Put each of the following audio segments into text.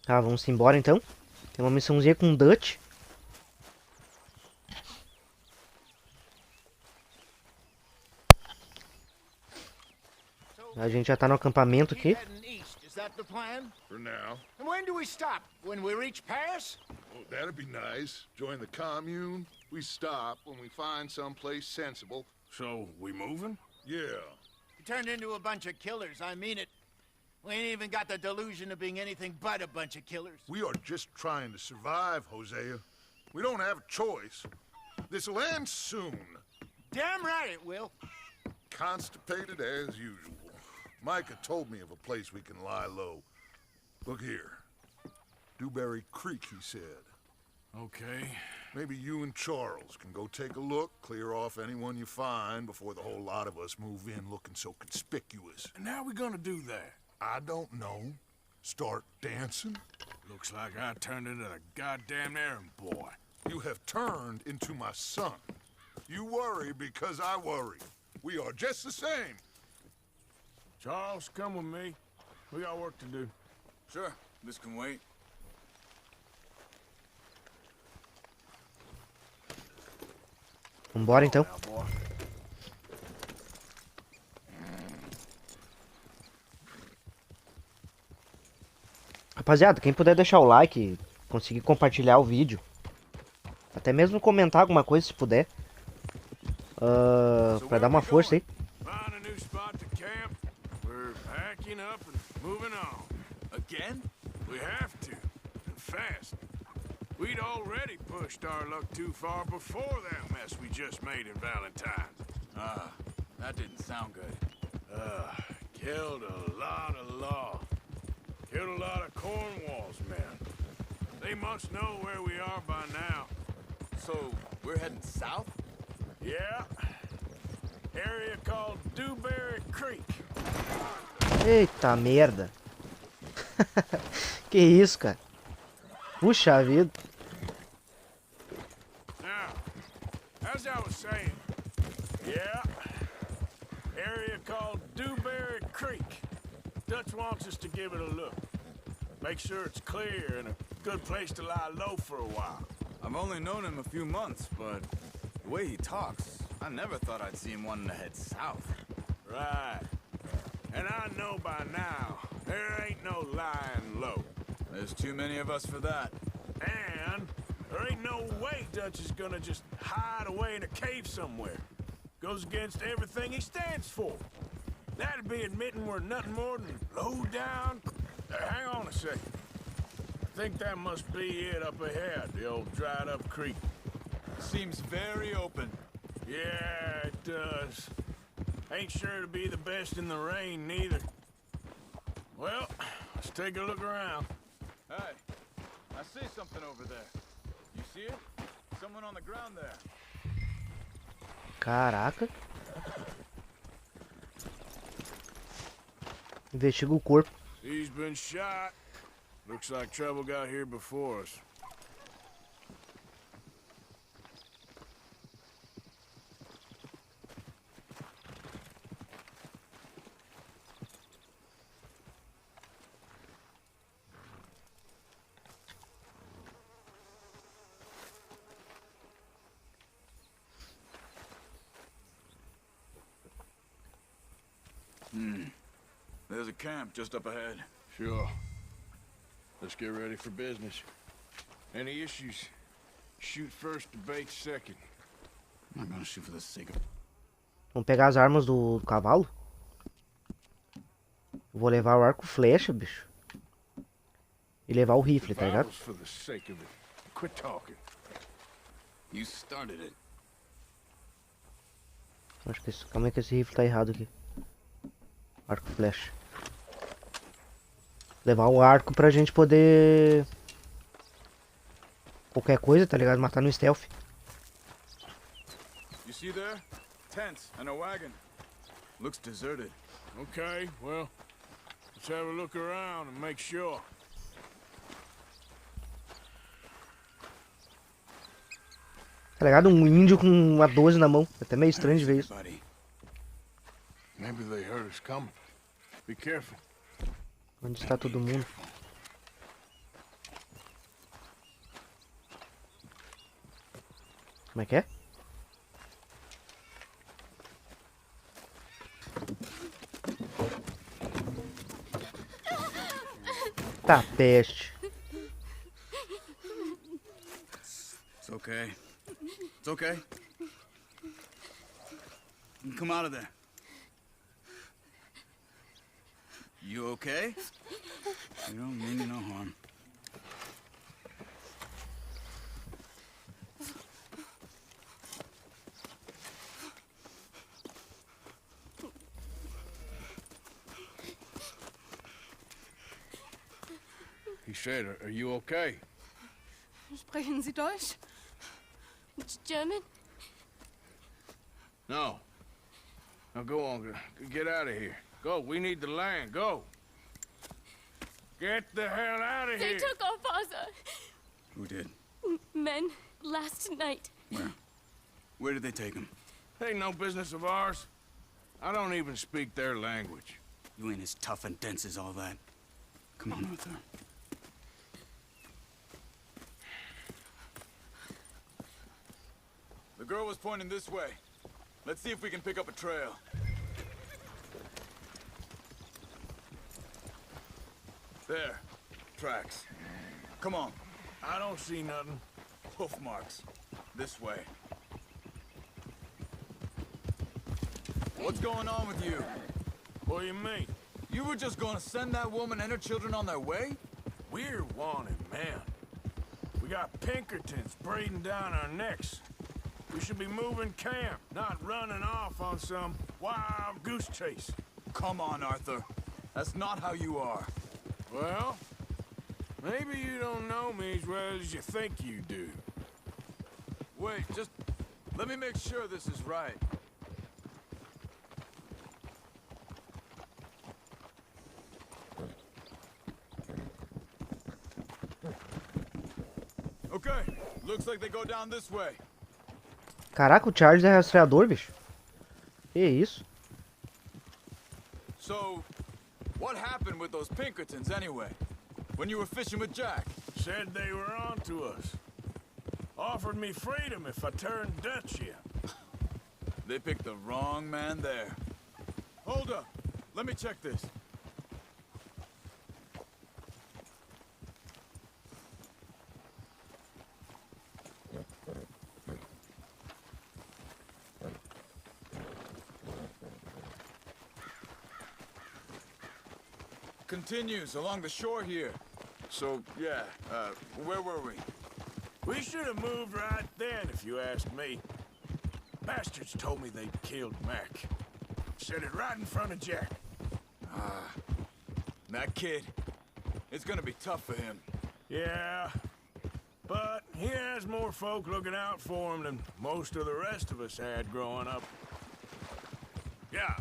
Tá, vamos embora então. Tem uma missãozinha com Dutch. A gente já tá no acampamento aqui. For now. And when do we stop? When we reach Paris? Oh, that'd be nice. Join the commune. We stop when we find someplace sensible. So, we moving? Yeah. You turned into a bunch of killers, I mean it. We ain't even got the delusion of being anything but a bunch of killers. We are just trying to survive, Hosea. We don't have a choice. This'll end soon. Damn right it will. Constipated as usual. Micah told me of a place we can lie low. Look here. Dewberry Creek, he said. Okay. Maybe you and Charles can go take a look, clear off anyone you find before the whole lot of us move in looking so conspicuous. And how we gonna do that? I don't know. Start dancing? Looks like I turned into the goddamn errand boy. You have turned into my son. You worry because I worry. We are just the same. Charles, come with me. We got work to do. Sure, this can wait. Vambora então. Now, boy. Rapaziada, quem puder deixar o like, conseguir compartilhar o vídeo, até mesmo comentar alguma coisa se puder, pra dar uma força aí. Find a new spot to camp. We're packing up and moving on. Again? We have to, and fast. We'd already pushed our luck too far before that mess we just made in Valentine's. That didn't sound good. Killed a lot of law. Killed a lot of Cornwall's men. They must know where we are by now. So, we're heading south? Yeah. Area called Dewberry Creek. Eita merda. Que isso, cara? Puxa vida. Now, as I was saying, yeah, area called Dewberry Creek. Dutch wants us to give it a look. Make sure it's clear and a good place to lie low for a while. I've only known him a few months, but the way he talks, I never thought I'd see him wanting to head south. Right. And I know by now, there ain't no lying low. There's too many of us for that. And there ain't no way Dutch is gonna just hide away in a cave somewhere. Goes against everything he stands for. That'd be admitting we're nothing more than low down. Hang on a second. I think that must be it up ahead, the old dried up creek. Seems very open. Yeah, it does. Ain't sure to be the best in the rain, neither. Well, let's take a look around. Hey, I see something over there. You see it? Someone on the ground there. Caraca. Investiga o corpo. He's been shot. Looks like trouble got here before us. There's a camp just up ahead. Sure. Let's get ready for business. Any issues? Shoot first, debate second. I'm not gonna shoot for the sake of... Vamos pegar as armas do cavalo. Vou levar o arco flecha, bicho. E levar o rifle, tá ligado? For the sake of it. Quit talking. You started it. Acho que esse... Calma aí que esse rifle tá errado aqui. Arco flecha. Levar o arco pra gente poder... Qualquer coisa, tá ligado? Matar no stealth. You see there? Tents and a wagon. Looks deserted. Okay, well, let's have a look around and make sure. Tá ligado? Um índio com uma 12 na mão. É até meio estranho de ver isso. Maybe they heard us coming. Be careful. Onde está todo mundo? Como é que é? Tá, peste. It's okay. It's okay. You can come out of there. You okay? You don't mean you no harm. He said, are you okay? Sprechen Sie Deutsch? German? No. Now go on, get out of here. Go, we need the land, go. Get the hell out of They here. took our father. Who did? Men last night. Where? Where did they take him? Ain't no business of ours. I don't even speak their language. You ain't as tough and dense as all that. Come on, Arthur. The girl was pointing this way. Let's see if we can pick up a trail. There. Tracks. Come on. I don't see nothing. Hoof marks. This way. What's going on with you? What do you mean? You were just gonna send that woman and her children on their way? We're wanted, man. We got Pinkertons breathing down our necks. We should be moving camp, not running off on some wild goose chase. Come on, Arthur. That's not how you are. Well, maybe you don't know me as well as you think you do. Wait, just let me make sure this is right. Okay, looks like they go down this way. Caraca, o Charles é rastreador, bicho. Que isso? So, what happened with those Pinkertons anyway? When you were fishing with Jack? Said they were on to us. Offered me freedom if I turned Dutch here. They picked the wrong man there. Hold up. Let me check this. Continues along the shore here. So, yeah, where were we? We should have moved right then, if you ask me. Bastards told me they'd killed Mac. Said it right in front of Jack. That kid. It's gonna be tough for him. Yeah, but he has more folk looking out for him than most of the rest of us had growing up. Yeah.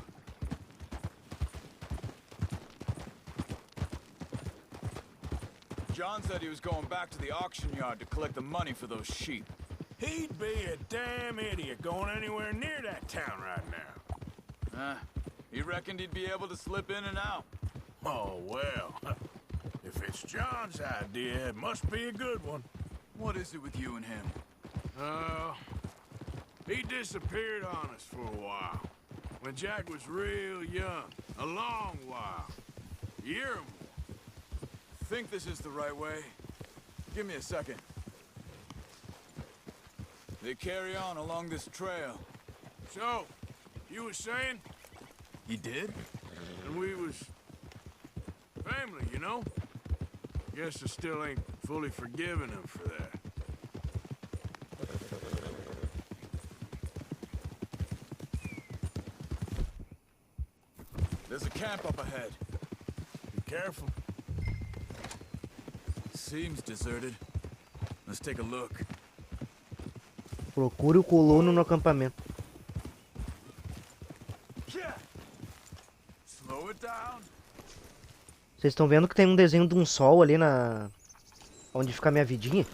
John said he was going back to the auction yard to collect the money for those sheep. He'd be a damn idiot going anywhere near that town right now. He reckoned he'd be able to slip in and out. Oh, well. If it's John's idea, it must be a good one. What is it with you and him? He disappeared on us for a while. When Jack was real young. A long while. A year or more. Think this is the right way? Give me a second. They carry on along this trail. So, you was saying? He did? And we was family, you know? Guess I still ain't fully forgiven him for that. There's a camp up ahead. Be careful. Seems deserted. Let's take a look. Procure o colono no acampamento. Slow it down. Vocês estão vendo que tem um desenho de um sol ali na... onde fica a minha vidinha?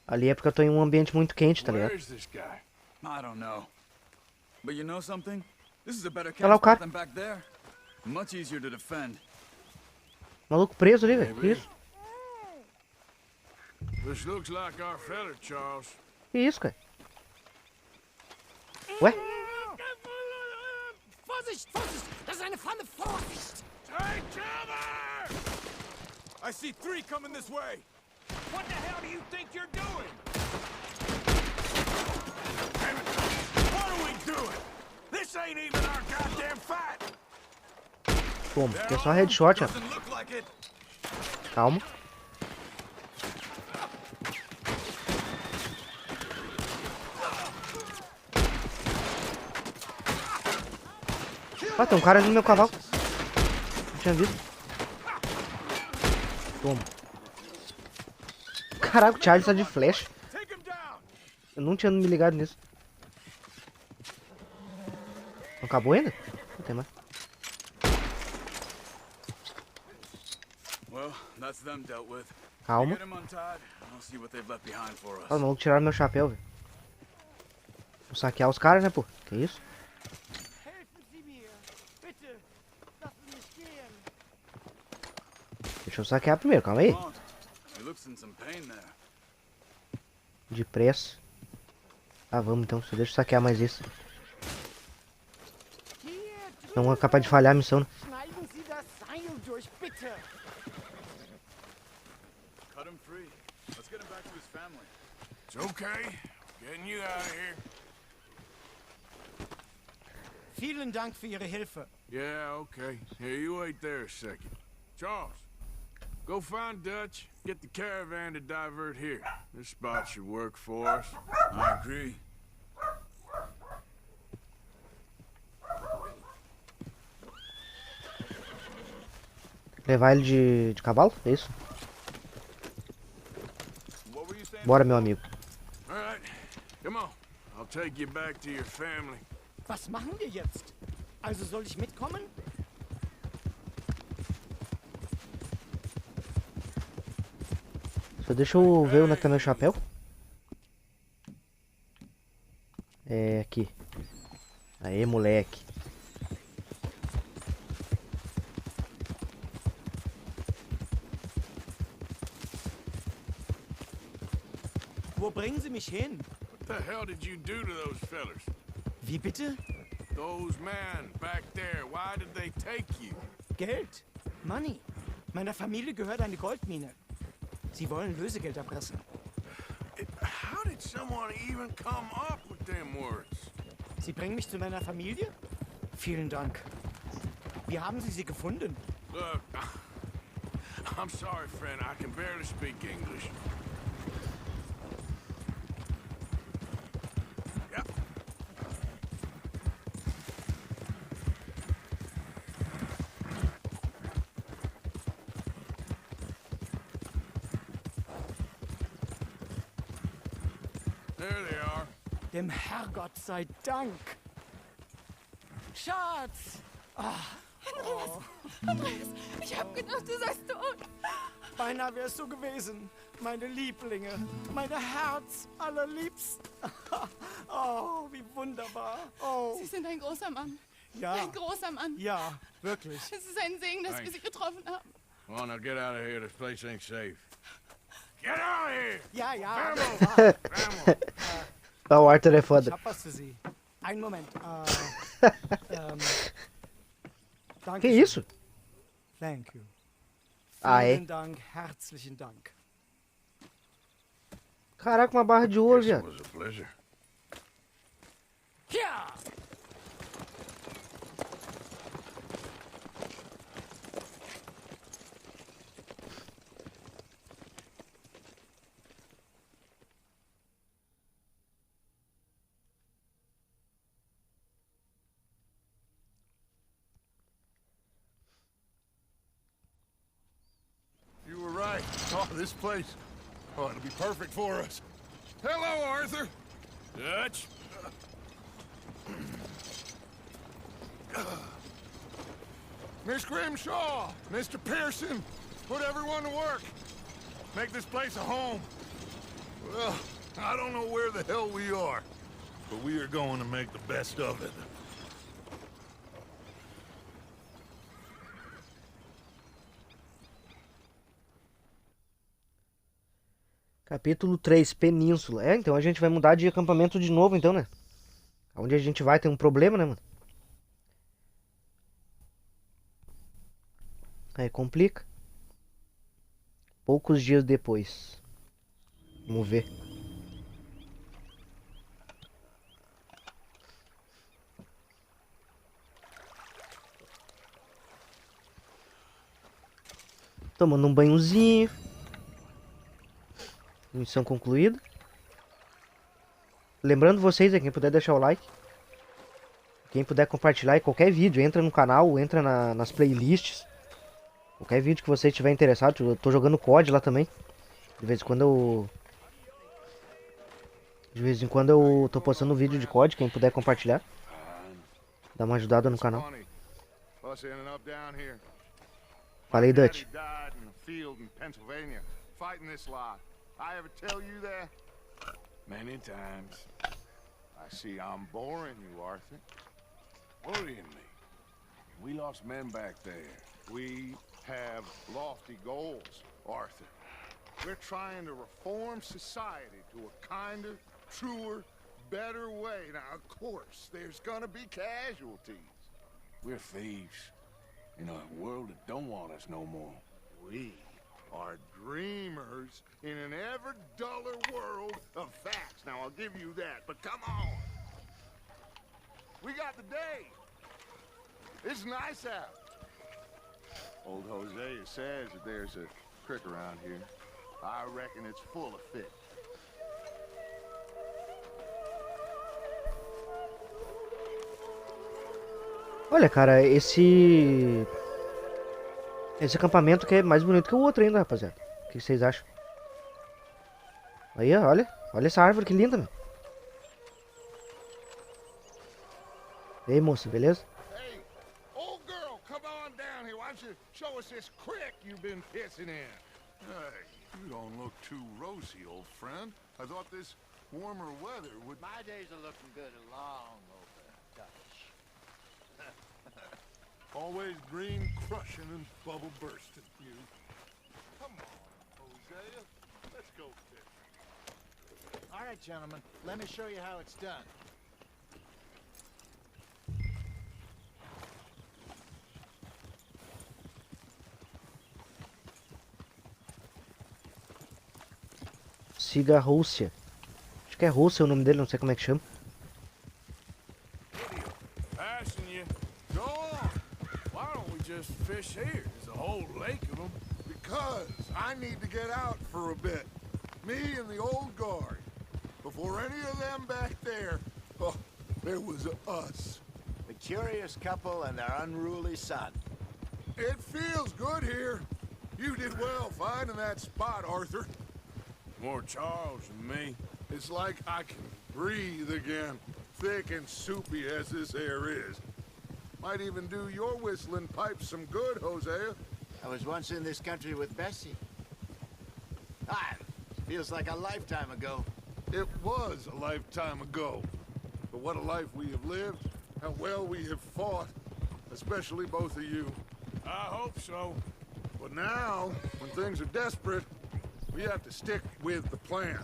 Ali é porque eu tô em um ambiente muito quente, tá ligado? Where's this guy? I don't know. But you know something? This is a better Olha lá o camp spot cara. than back there. Much easier to defend. Maluco preso ali, velho. Que isso? This looks like our feller, Charles. Que isso, cara? Ué? Vorsicht, Vorsicht! Das ist eine Pfanne! Vorsicht! Take cover! I see 3 coming this way. What the hell do you think you're doing? Damn it! What are we doing? This ain't even our goddamn fight. Toma, que é só headshot, ó. Doesn't look like it. Calma. Ah, tem um cara ali no meu cavalo. Não tinha visto. Toma. Caraca, o Charles tá de flash. Take him down. Eu não tinha me ligado nisso. Não acabou ainda? Não tem mais. Well, that's them dealt with. Calma. Get him untied, and I'll see what they've left behind for us. Ah, não, tiraram meu chapéu, velho. Vou saquear os caras, né, pô? Que isso? Helfen Sie mir! Bitte! Lassen Sie mich gehen! Deixa eu saquear primeiro, calma aí. Come on. He looks in some pain there. Depressa. Ah, vamos então. Só deixa eu saquear mais isso. Hier Não é capaz de falhar a missão, né? schneiden Sie das Seil durch, bitte! Cut him free. Let's get him back to his family. It's okay. Getting you out of here. Vielen Dank für Ihre Hilfe. Yeah, okay. Here, you wait there a second. Charles, go find Dutch. Get the caravan to divert here. This spot should work for us. I agree. Levar ele de cavalo? É isso? What were you saying? Bora, meu amigo. All right, come on. I'll take you back to your family. Was machen wir jetzt? Also soll ich mitkommen? Só deixa eu ver onde é que tá meu chapéu. É aqui. Aê, moleque. Wo bringen Sie mich hin? What the hell did you do to those fellers? Wie bitte? Those men back there, why did they take you? Geld? Money. Meiner Familie gehört eine Goldmine. Sie wollen Lösegeld erpressen. How did someone even come up with them words? Sie bringen mich zu meiner Familie? Vielen Dank. Wie haben Sie sie gefunden? Look, I'm sorry, friend. I can barely speak English. Yep. There they are. Dem Herrgott sei Dank. Schatz! Andreas, ich hab gedacht, du seist tot. Beinahe wärst du gewesen. Meine Lieblinge. Meine Herz allerliebsten. Oh, wie wunderbar. Oh, Sie sind ein großer Mann. ja. Ein großer Mann. Ja, wirklich. Es ist ein Segen, dass wir Thanks. Sie getroffen haben. Come on, now get out of here. This place ain't safe. Get out of here! Ja, ja. Vamos! Vamos! Ah, o Arthur é Ich foda. hab was für Sie. Einen Moment. Danke. Que isso? Thank you. Ah, é? Vielen Dank, herzlichen Dank. Caraca, uma barra de ouro, Yes, it viado. was a pleasure. Ja! You were right. Oh, this place. Oh, it'll be perfect for us. Hello, Arthur. Dutch? Miss Grimshaw, Mr. Pearson, put everyone to work. Make this place a home. Well, I don't know where the hell we are, but we are going to make the best of it. Capítulo 3, Península. É, então a gente vai mudar de acampamento de novo, então, né? Onde a gente vai tem um problema, né, mano? Aí complica. Poucos dias depois. Vamos ver. Tomando um banhozinho. Missão concluída. Lembrando vocês, quem puder deixar o like. Quem puder compartilhar qualquer vídeo. Entra no canal, entra nas playlists. Qualquer vídeo que você estiver interessado. Eu tô jogando COD lá também. De vez em quando eu tô postando vídeo de COD. Quem puder compartilhar. Dá uma ajudada no canal. Falei, Dutch. Many times. I see I'm boring you, Arthur. Worrying me. We lost men back there. We have lofty goals, Arthur. We're trying to reform society to a kinder, truer, better way. Now, of course, there's gonna be casualties. We're thieves in a world that don't want us no more. We are dreamers in an ever duller world of facts. Now, I'll give you that, but come on. We got the day. It's nice out. Old Hosea says that there's a creek around here. I reckon it's full of fish. Olha, cara, esse acampamento que é mais bonito que o outro ainda, rapaziada. O que vocês acham? Aí, ó, olha essa árvore que linda, meu. E aí, moça, beleza? Hey, old girl, come on down here. Why don't you show us this creek you've been pissing in? Hey, you don't look too rosy, old friend. I thought this warmer weather would... My days are looking good along over Dutch. Always green crushing and bubble bursting, you. Come on, Hosea. Let's go fishing. All right, gentlemen, let me show you how it's done. Siga a Rússia. Acho que é Rússia o nome dele, não sei como é que chama. Passing you. Go on. Why don't we just fish here? There's a whole lake of them. Because I need to get out for a bit. Me and the old guard. Before any of them back there, oh, there was us. The curious couple and their unruly son. It feels good here. You did well finding that spot, Arthur. More Charles than me. It's like I can breathe again, thick and soupy as this air is. Might even do your whistling pipes some good, Hosea. I was once in this country with Bessie. Ah, feels like a lifetime ago. It was a lifetime ago. But what a life we have lived, how well we have fought, especially both of you. I hope so. But now, when things are desperate, we have to stick with the plan.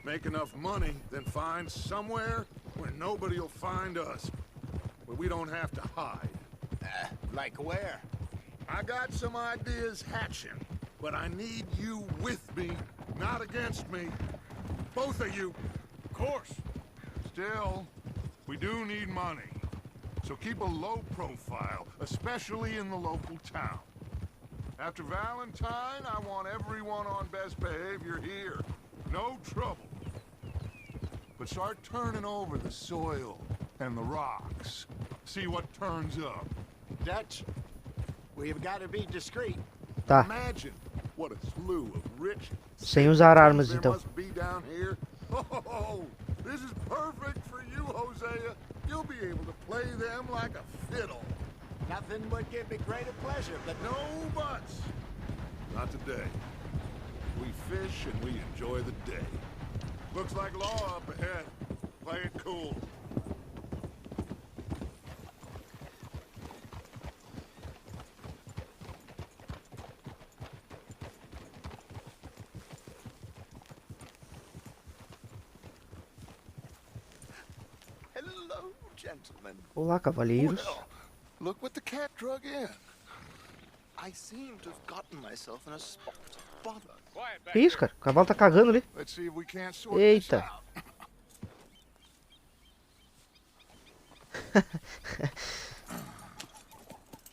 Make enough money, then find somewhere where nobody will find us. Where we don't have to hide. Like where? I got some ideas hatching, but I need you with me, not against me. Both of you. Of course. Still, we do need money. So keep a low profile, especially in the local town. After Valentine, I want everyone on best behavior here. No trouble. But start turning over the soil and the rocks. See what turns up. Dutch, we've got to be discreet. Tá, Imagine what a slew of rich sem usar armas there então. must be down here. Oh, this is perfect for you, Hosea. You'll be able to play them like a fiddle. Nothing would give me greater pleasure, but No buts. Not today. We fish and we enjoy the day. Looks like law up ahead. Play it cool. Hello, gentlemen. Olá, cavaleiros. Well, look what the cat drug in. I seem to have gotten myself in a spot to bother. Que isso, cara? O cavalo tá cagando ali. Let's see if we can't sort this Eita. out.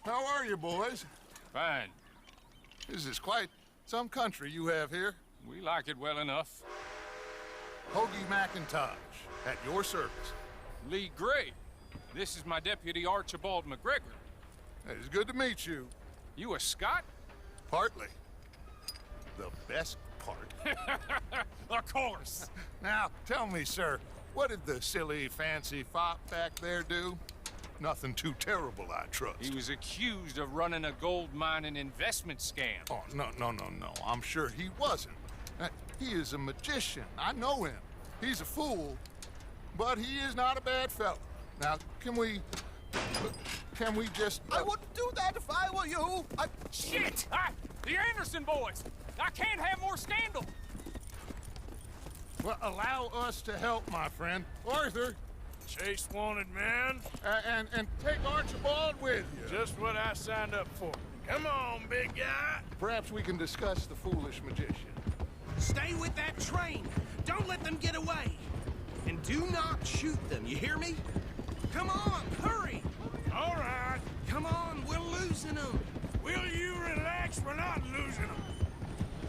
How are you, boys? Fine. This is quite some country you have here. We like it well enough. Hoagie McIntosh, at your service. Lee Gray. This is my deputy Archibald McGregor. It's good to meet you. You a Scot? Partly. The best part. Of course. Now, tell me, sir, what did the silly, fancy fop back there do? Nothing too terrible, I trust. He was accused of running a gold mining investment scam. Oh, no. I'm sure he wasn't. He is a magician. I know him. He's a fool, but he is not a bad fellow. Now, can we just... I wouldn't do that if I were you. Shit! The Anderson boys! I can't have more scandal! Well, allow us to help, my friend. Arthur, Chase wanted man. and take Archibald with you. Just what I signed up for. Come on, big guy. Perhaps we can discuss the foolish magician. Stay with that train. Don't let them get away. And do not shoot them, you hear me? Come on, hurry. All right. Come on, we're losing them. Will you relax? We're not losing them.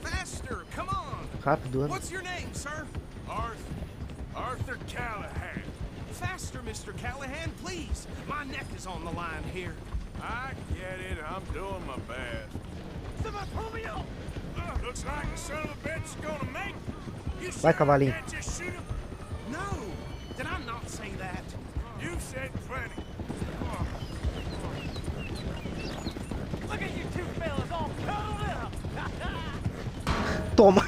Faster, come on. Rápido, né? What's your name, sir? Arthur Callahan. Faster, Mr. Callahan, please. My neck is on the line here. I get it. I'm doing my best. Looks like the son of a bitch is gonna make. You Vai, cavalinho. can't just shoot him? No, did I not say that? You said plenty. Look at you two fellas all cuddled up. Toma.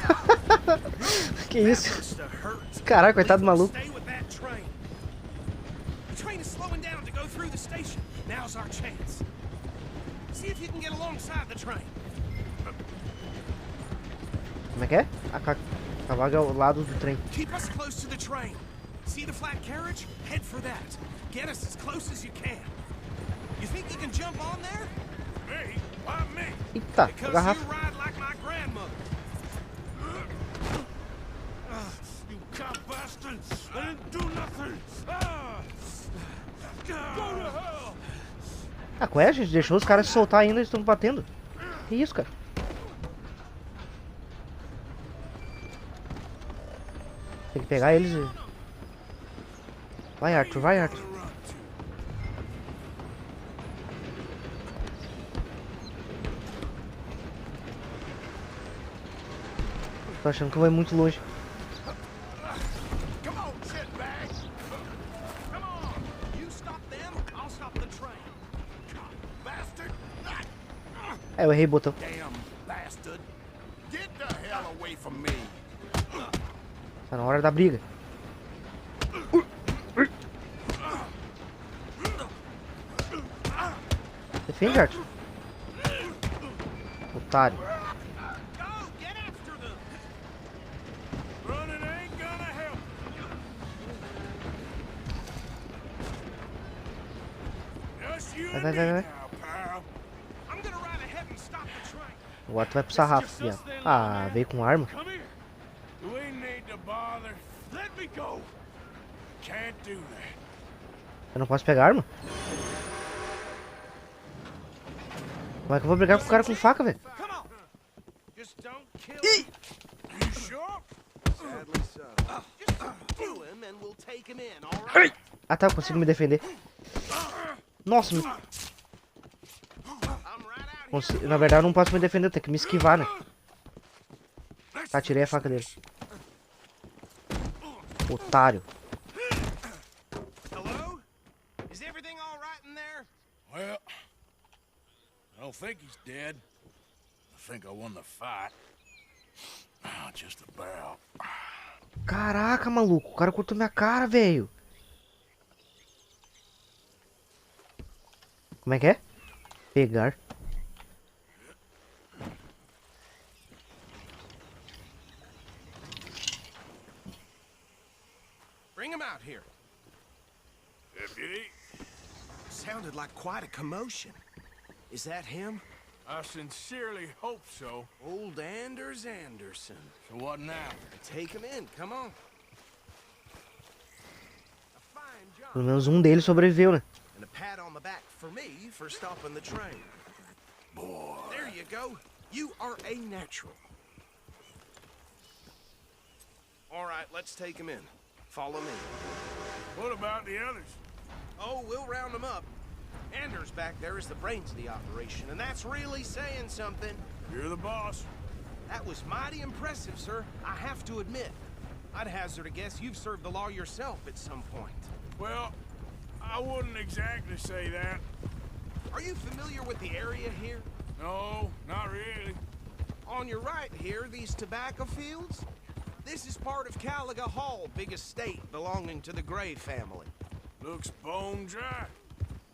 Que isso? Must have hurt. Caraca, coitado do maluco. Stay with that train. The train is slowing down to go through the station. Now's our chance. See if you can get alongside the train. Como é que é? A cavalo é ao lado do trem. Keep us close to the train. See the flat carriage? Head for that. Get us as close as you can. You think you can jump on there? Me? Why me? Eita, a Because garrafa. you ride like my grandmother. You cop bastard! I didn't do nothing! Go to hell! Ah, qual é, gente? Deixou os caras se soltar ainda, eles estão batendo. Que isso, cara? Tem que pegar eles e... Vai, Arthur, vai, Arthur. Tô achando que vai muito longe. Come on, shitbag. Come on. You stop them, I'll stop the train. Bastard. É, eu errei o botão. Damn bastard. Get the hell away from me. Tá na hora da briga. Defende, Arthur. Otário. Go, get after them. Running ain't gonna help. Just you Vai, and vai, me vai, vai. now, pal. I'm gonna ride ahead and stop the train. Agora tu vai pro sarrafo, viado. Ah, veio com arma. Come here. We need to bother. Let me go. Can't do that. Eu não posso pegar arma? Como é que eu vou brigar com o cara com faca, velho? Come on. Just don't kill him. You sure? Sadly so. Just subdue him and we'll take him in, all right? Ah tá, eu consigo me defender. Nossa, I'm right out here. na verdade eu não posso me defender, eu tenho que me esquivar, né? Tá, tirei a faca dele. Otário. Hello? Is everything all right in there? Well, I don't think he's dead. I think I won the fight. Just about. Caraca, maluco, o cara cortou minha cara, velho. Como é que é? Pegar. Bring him out here. Deputy. Sounded like quite a commotion. Is that him? I sincerely hope so. Old Anders Anderson. So what now? Take him in, come on. A fine job. Pelo menos um deles sobreviveu, né? And a pat on the back for me for stopping the train. Boy. There you go. You are a natural. All right, let's take him in. Follow me. What about the others? Oh, we'll round them up. Anders back there is the brains of the operation, and that's really saying something. You're the boss. That was mighty impressive, sir. I have to admit. I'd hazard a guess you've served the law yourself at some point. Well, I wouldn't exactly say that. Are you familiar with the area here? No, not really. On your right here, these tobacco fields? This is part of Caliga Hall, big estate belonging to the Gray family. Looks bone dry.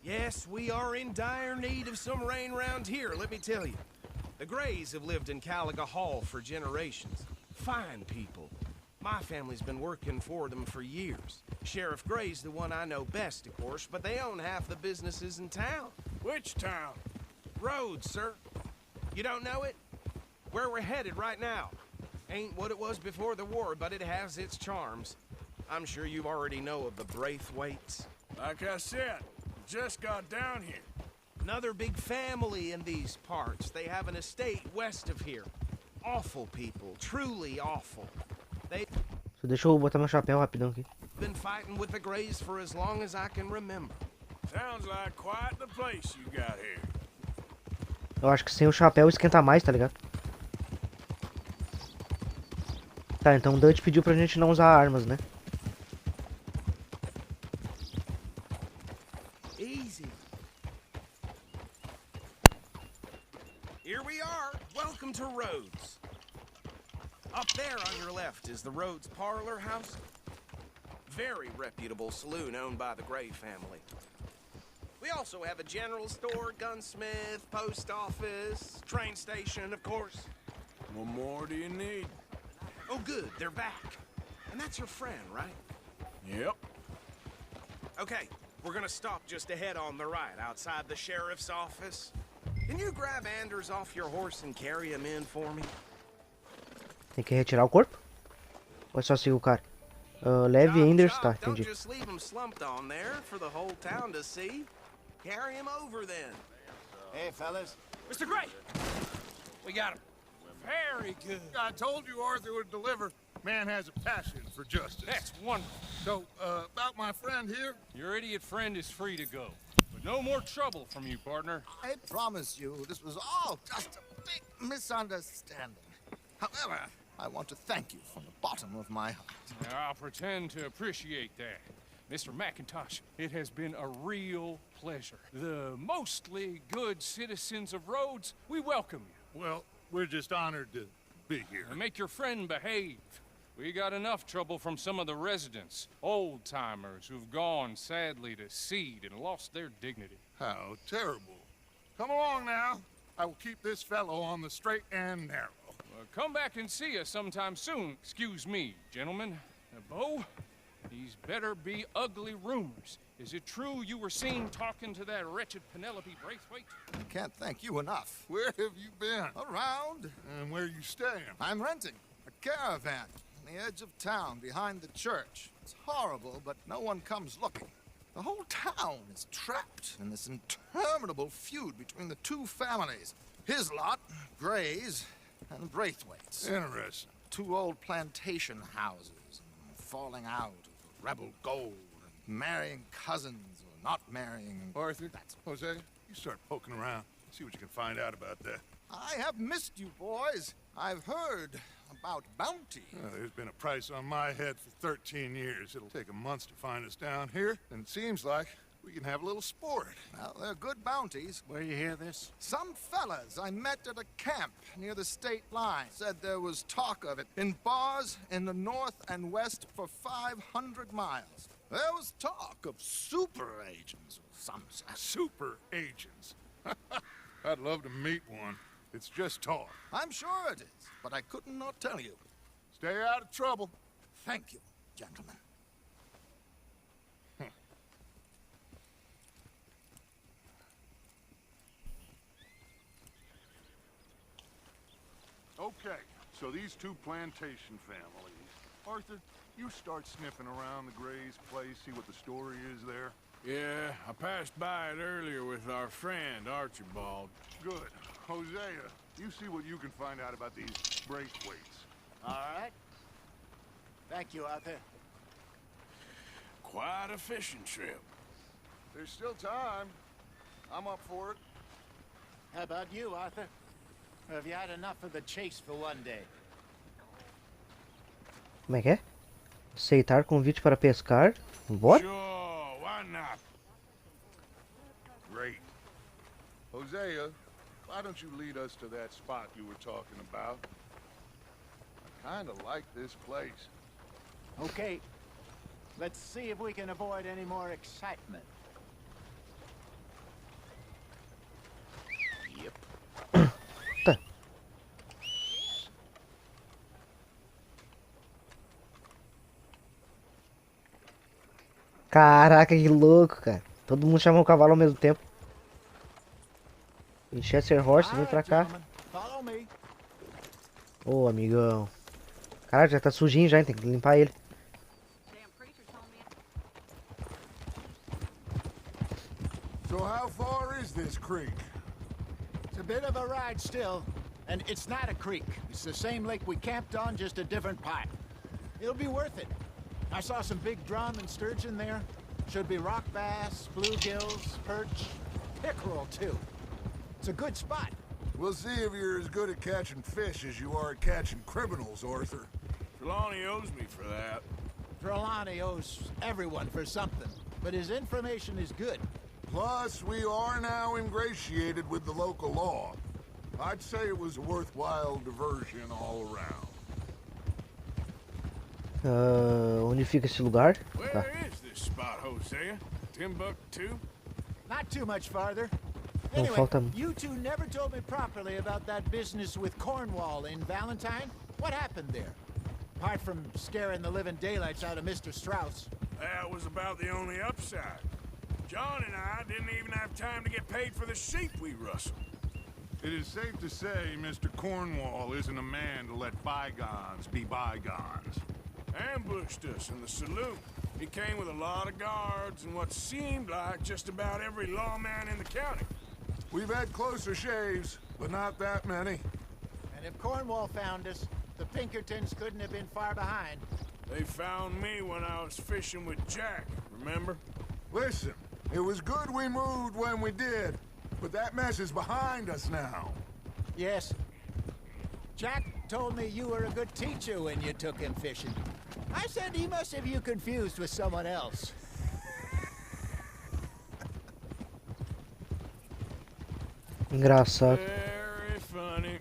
Yes, we are in dire need of some rain round here, let me tell you. The Grays have lived in Caliga Hall for generations. Fine people. My family's been working for them for years. Sheriff Gray's the one I know best, of course, but they own half the businesses in town. Which town? Rhodes, sir. You don't know it? Where we're headed right now. Ain't what it was before the war, but it has its charms. I'm sure you already know of the Braithwaites. Like I said, just got down here. Another big family in these parts. They have an estate west of here. Awful people, truly awful. They've Só deixa eu botar meu chapéu rapidão aqui. been fighting with the Grays for as long as I can remember. Sounds like quite the place you got here. Eu acho que sem o chapéu esquenta mais, tá ligado? Tá, então o Dutch pediu pra gente não usar armas, né? Easy. Here we are. Welcome to Rhodes. Up there on your left is the Rhodes Parlor House. Very reputable saloon owned by the Gray family. We also have a general store, gunsmith, post office, train station, of course. What more do you need? Oh, good, they're back. And that's your friend, right? Yep. Okay, we're gonna stop just ahead on the right, outside the sheriff's office. Can you grab Anders off your horse and carry him in for me? Tem que retirar o corpo? Ou é só seguir o cara? Leve Anders, tá, Don't entendi. just leave him slumped on there for the whole town to see. Carry him over then. Hey, fellas. Mr. Gray! We got him. Very good. I told you Arthur would deliver. Man has a passion for justice. That's wonderful. So, about my friend here? Your idiot friend is free to go. But no more trouble from you, partner. I promise you, this was all just a big misunderstanding. However, I want to thank you from the bottom of my heart. I'll pretend to appreciate that. Mr. McIntosh, it has been a real pleasure. The mostly good citizens of Rhodes, we welcome you. Well, we're just honored to be here. And make your friend behave. We got enough trouble from some of the residents, old-timers who've gone, sadly, to seed and lost their dignity. How terrible. Come along now. I will keep this fellow on the straight and narrow. Come back and see us sometime soon. Excuse me, gentlemen. Bo, these better be ugly rumors. Is it true you were seen talking to that wretched Penelope Braithwaite? I can't thank you enough. Where have you been? Around. And where you staying? I'm renting a caravan on the edge of town behind the church. It's horrible, but no one comes looking. The whole town is trapped in this interminable feud between the two families. His lot, Gray's, and Braithwaite's. Interesting. Two old plantation houses, and falling out of rebel gold, and marrying cousins or not marrying. Arthur, Jose, you start poking around. See what you can find out about that. I have missed you, boys. I've heard about bounty. There's been a price on my head for 13 years. It'll take a month to find us down here, and it seems like we can have a little sport. Well, they're good bounties. Where you hear this? Some fellas I met at a camp near the state line said there was talk of it in bars in the north and west for 500 miles. There was talk of super agents or some such. Super agents. I'd love to meet one. It's just talk. I'm sure it is, but I couldn't not tell you. Stay out of trouble. Thank you, gentlemen. Okay, so these two plantation families. Arthur, you start sniffing around the Gray's place, see what the story is there. Yeah, I passed by it earlier with our friend, Archibald. Good. Hosea, you see what you can find out about these Braithwaites. All right. Thank you, Arthur. Quite a fishing trip. There's still time. I'm up for it. How about you, Arthur? Or have you had enough of the chase for one day? Como é que é? Aceitar convite para pescar? Bora? Sure, why not? Great. Hosea, why don't you lead us to that spot you were talking about? I kind of like this place. Okay. Let's see if we can avoid any more excitement. Yep. Tá. Caraca, que louco, cara. Todo mundo chama o cavalo ao mesmo tempo. Winchester Horse, vem pra cá. Follow me. Ô, amigão. Caraca, já tá sujinho já, hein? Tem que limpar ele. So how far is this creek? It's a bit of a ride still. And it's not a creek. It's the same lake we camped on, just a different pipe. It'll be worth it. I saw some big drum and sturgeon there. Should be rock bass, bluegills, perch, pickerel too. It's a good spot. We'll see if you're as good at catching fish as you are at catching criminals, Arthur. Trelawney owes me for that. Trelawney owes everyone for something, but his information is good. Plus, we are now ingratiated with the local law. I'd say it was a worthwhile diversion all around. Onde fica esse lugar? Where Tá. is this spot, Hosea? Timbuktu? Not too much farther. Não Anyway, falta. you two never told me properly about that business with Cornwall in Valentine. What happened there? Apart from scaring the living daylights out of Mr. Strauss. That was about the only upside. John and I didn't even have time to get paid for the sheep we rustled. It is safe to say Mr. Cornwall isn't a man to let bygones be bygones. Ambushed us in the saloon. He came with a lot of guards and what seemed like just about every lawman in the county. We've had closer shaves, but not that many. And if Cornwall found us, the Pinkertons couldn't have been far behind. They found me when I was fishing with Jack, remember? Listen, it was good we moved when we did, but that mess is behind us now. Yes. Jack told me you were a good teacher when you took him fishing. I said he must have you confused with someone else. Engraçado. Very funny.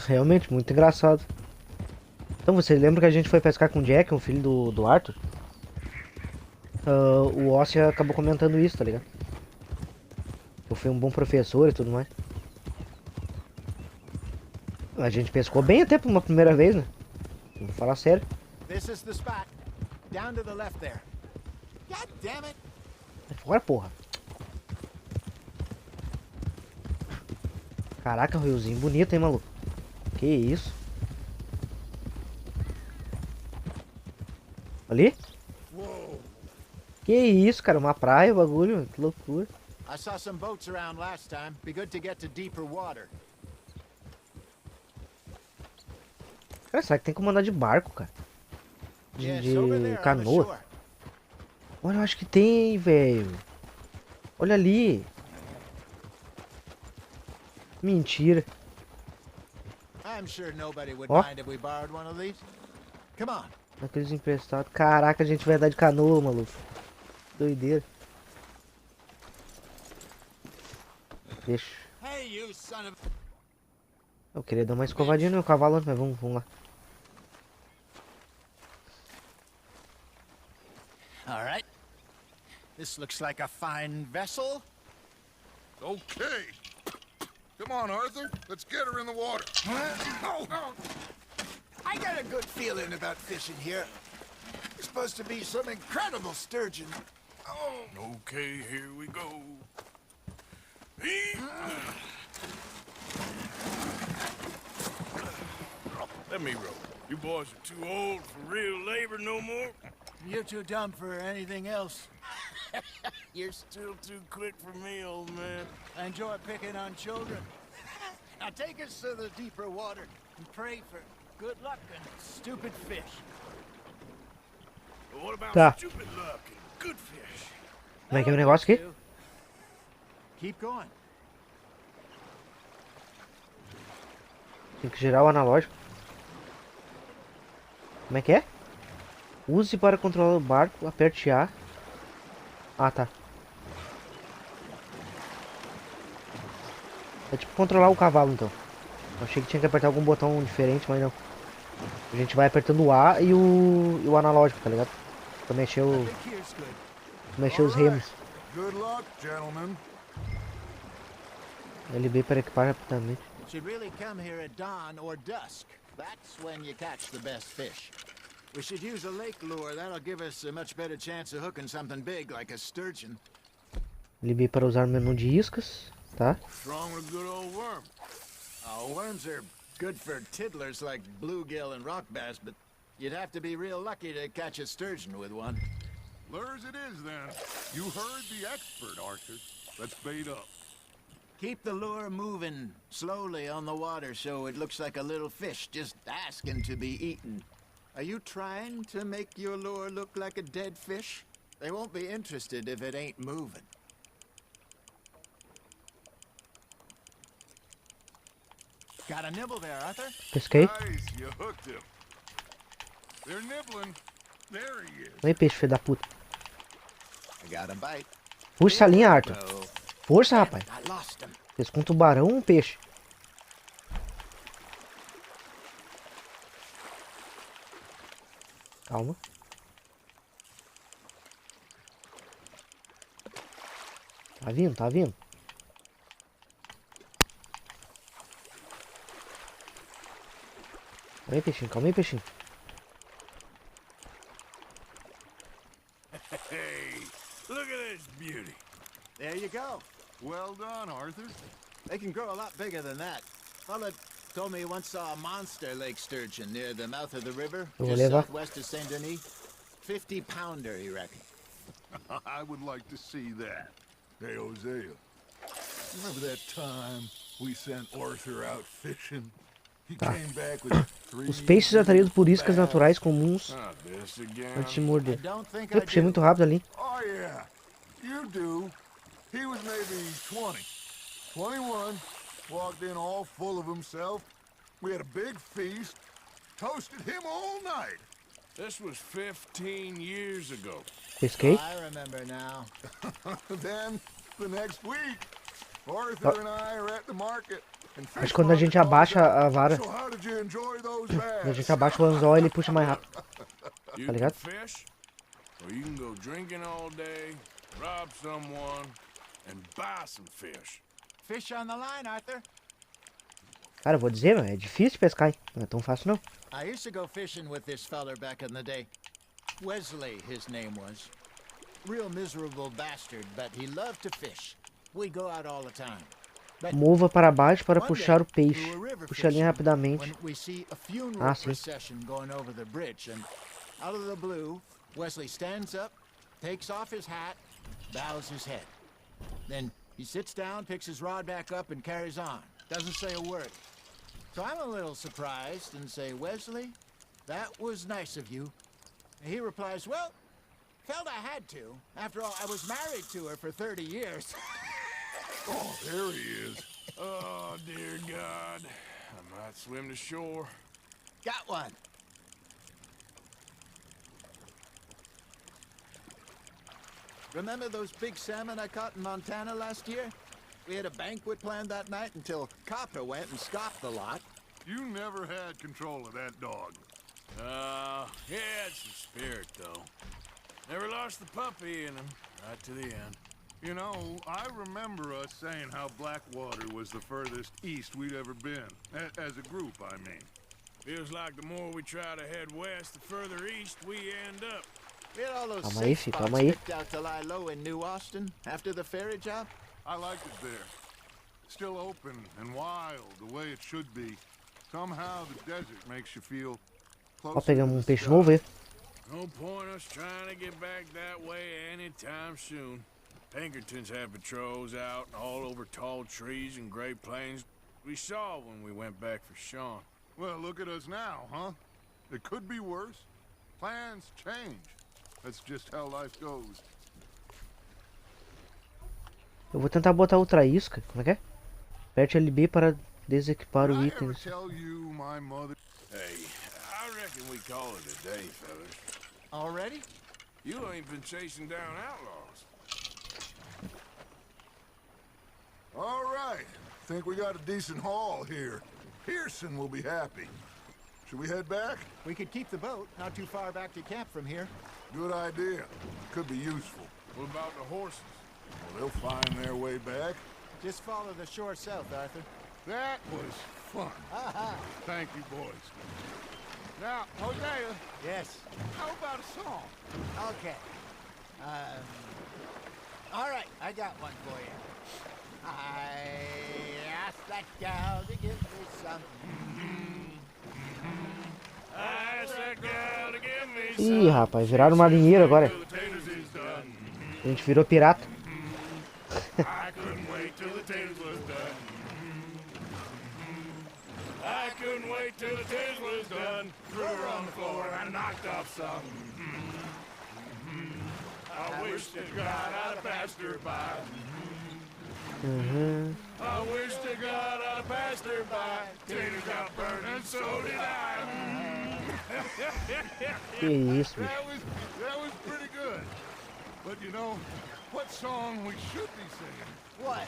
Realmente, muito engraçado. Então, você lembra que a gente foi pescar com o Jack, o filho do Arthur? O Ossia acabou comentando isso, tá ligado? Eu fui um bom professor e tudo mais. A gente pescou bem até por uma primeira vez, né? Vou falar sério. This is the spot. Down to the left there. God damn it. Fora, porra. Caraca, riozinho bonito, hein, maluco? Que isso? Ali? Que isso, cara? Uma praia, o bagulho. Que loucura. I saw some boats around last time. Be good to get to deeper water. Cara, será que tem como andar de barco, cara? De canoa? Olha, eu acho que tem, velho. Olha ali. Mentira. I'm sure nobody would Ó. mind if we borrowed one of these. Come on. Aqueles emprestados. Caraca, a gente vai andar de canoa, maluco. Doideira. Deixa. Hey, you son of... Eu queria dar uma escovadinha no meu cavalo, mas vamos lá. All right. This looks like a fine vessel. Okay. Come on, Arthur. Let's get her in the water. Oh. I got a good feeling about fishing here. There's supposed to be some incredible sturgeon. Oh. Okay, here we go. Let me row. You boys are too old for real labor no more. You're too dumb for anything else. You're still too quick for me, old man. I enjoy picking on children. Now take us to the deeper water and pray for good luck and stupid fish. But what about Tá. stupid luck and good fish? Como é que é o negócio aqui? Keep going. Tem que girar o analógico. Como é que é? Use para controlar o barco, aperte A. Ah, tá. É tipo controlar o cavalo, então. Eu achei que tinha que apertar algum botão diferente, mas não. A gente vai apertando o A e o analógico, tá ligado? Pra mexer, mexer os remos. Good luck, gentlemen. LB para equipar rapidamente. Should really come here at dawn or dusk. That's when you catch the best fish. We should use a lake lure. That'll give us a much better chance of hooking something big like a sturgeon. LB para usar o menu de iscas, tá? Strong with a good old worm. Oh, worms are good for tiddlers like bluegill and rock bass, but you'd have to be real lucky to catch a sturgeon with one. Lures it is, then. You heard the expert, Arthur. Let's bait up. Keep the lure moving slowly on the water so it looks like a little fish just asking to be eaten. Are you trying to make your lure look like a dead fish? They won't be interested if it ain't moving. Got a nibble there, Arthur? Pesquei. Nice, you hooked him. They're nibbling. There he is. Vem, peixe, filho da puta. I got a bite. Puxa a linha, Arthur. Oh, Força, rapaz. I lost him. Fez com um tubarão ou um peixe? Calma. Tá vindo, tá vindo. Calma aí, peixinho, calma aí, peixinho. Hey, look at this beauty. There you go. Well done, Arthur. They can grow a lot bigger than that. Fella told me he once saw a monster lake sturgeon near the mouth of the river, Eu vou just levar. southwest of Saint Denis. 50-pounder, he reckoned. I would like to see that. Hey, Hosea. Remember that time we sent Arthur out fishing? He came back with Os peixes atraídos por iscas naturais comuns Not this again. antes de morder. I don't think Eu I puxei do. muito rápido ali. Oh, yeah. You do. He was maybe 20. 21. Walked in all full of himself. We had a big feast. Toasted him all night. This was 15 years ago. Pesquei. I remember now. Then, the next week, Arthur and I are at the market. And Acho que quando a gente abaixa a vara, So how did you enjoy those quando a bass? gente abaixa o anzol, ele puxa mais rápido. You Tá can ligado? fish, or you can go drinking all day, rob someone, and buy some fish. Fish on the line, Arthur. Cara, eu vou dizer, mano, é difícil pescar, hein? Não é tão fácil não. I used to go fishing with this feller back in the day. Wesley, his name was. Real miserable bastard, but he loved to fish. We go out all the time. But Mova para baixo para one puxar o day, peixe. we were river Puxa a linha fishing rapidamente. when we see a funeral sim. procession going over the bridge, and out of the blue, Wesley stands up, takes off his hat, bows his head. Then he sits down, picks his rod back up, and carries on. Doesn't say a word. So I'm a little surprised and say, Wesley, that was nice of you. And he replies, well, felt I had to. After all, I was married to her for 30 years. Oh, there he is. Oh, dear God. I might swim to shore. Got one. Remember those big salmon I caught in Montana last year? We had a banquet planned that night until Copper went and scoffed the lot. You never had control of that dog. He had some spirit, though. Never lost the puppy in him, right to the end. You know, I remember us saying how Blackwater was the furthest east we'd ever been. As a group, I mean. Feels like the more we try to head west, the further east we end up. We had all those Calma aí, safe filho, spots calma aí. picked out to lie low in New Austin after the ferry job. I liked it there. Still open and wild, the way it should be. Somehow the desert makes you feel Ó, closer pegamos to um the peixe sky. novo aí. No point us trying to get back that way anytime soon. Pinkertons have patrols out all over tall trees and great plains. We saw when we went back for Sean. Well, look at us now, huh? It could be worse. Plans change. That's just how life goes. Eu vou tentar botar outra isca. Como é que é? Aperte LB para desequipar o Did I item. ever tell you my mother... Hey, I reckon we call it a day, fellas. Already? You ain't been chasing down outlaws. All right. Think we got a decent haul here. Pearson will be happy. Should we head back? We could keep the boat, not too far back to camp from here. Good idea. Could be useful. What about the horses? Well, they'll find their way back. Just follow the shore south, Arthur. That was fun. Thank you, boys. Now, Hosea, Yes. how about a song? Okay. All right, I got one for you. I asked that gal to give me some. I asked that girl to give me Ih, rapaz, viraram marinheiro agora. potatoes is done. A gente virou pirata. I couldn't wait till the potatoes was done. I couldn't wait till the potatoes was done. Threw her on the floor and knocked off some. I wish to God I'd passed her by. I wish to God I'd passed her by. Taters got burned and so did I. Que isso, bicho. That was pretty good. But you know, what song we should be singing? What?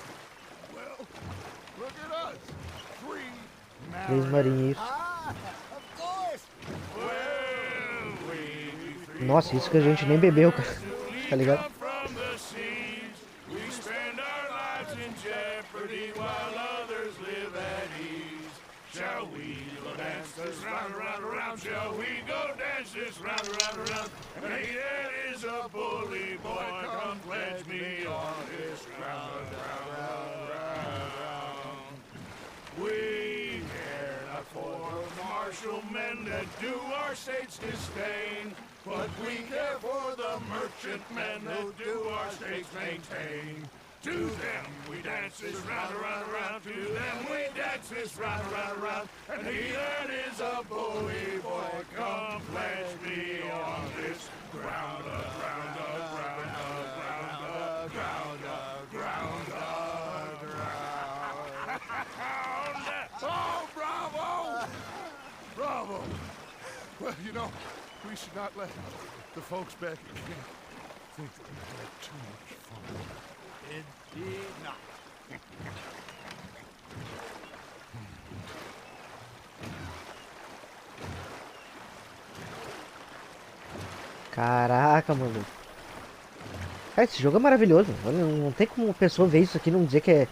Well, look at us. Three Três marinheiros. Ah, of course. Well, we Nossa, isso que a gente nem bebeu, cara. Tá ligado? come from the seas. We spend our lives in jeopardy while others live at ease. Shall we go dance this round, around, around? Shall we go dance this round, around, around? And he that is a bully boy, come pledge me on this round, round, round, round. We care not for martial men that do our state's disdain, but we care for the merchantmen that do our states maintain. To them we dance this round, around, around. To them we dance this round, around, around. And he that is a bully boy, come pledge me on this ground, ground, ground, ground, ground, ground, ground. Oh, bravo! Bravo! Well, you know, we should not let the folks back at camp think that we had too much fun. Indeed not. Caraca, mano. Cara, esse jogo é maravilhoso. Olha, não tem como uma pessoa ver isso aqui e não dizer que é...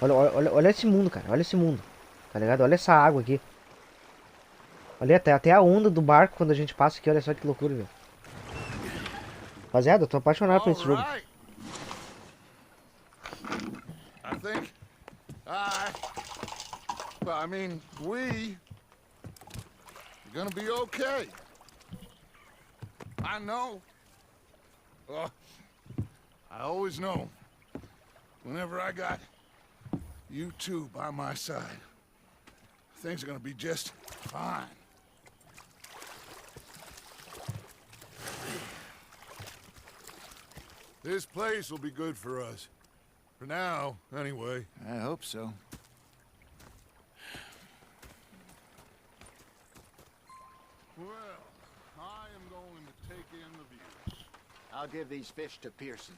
Olha esse mundo, cara. Olha esse mundo. Tá ligado? Olha essa água aqui. Olha até a onda do barco quando a gente passa aqui. Olha só que loucura, velho. Rapaziada, eu tô apaixonado por esse jogo. I think we are gonna be okay. I know. I always know. Whenever I got you two by my side, things are gonna be just fine. This place will be good for us. For now, anyway. I hope so. Well, I am going to take in the view. I'll give these fish to Pearson.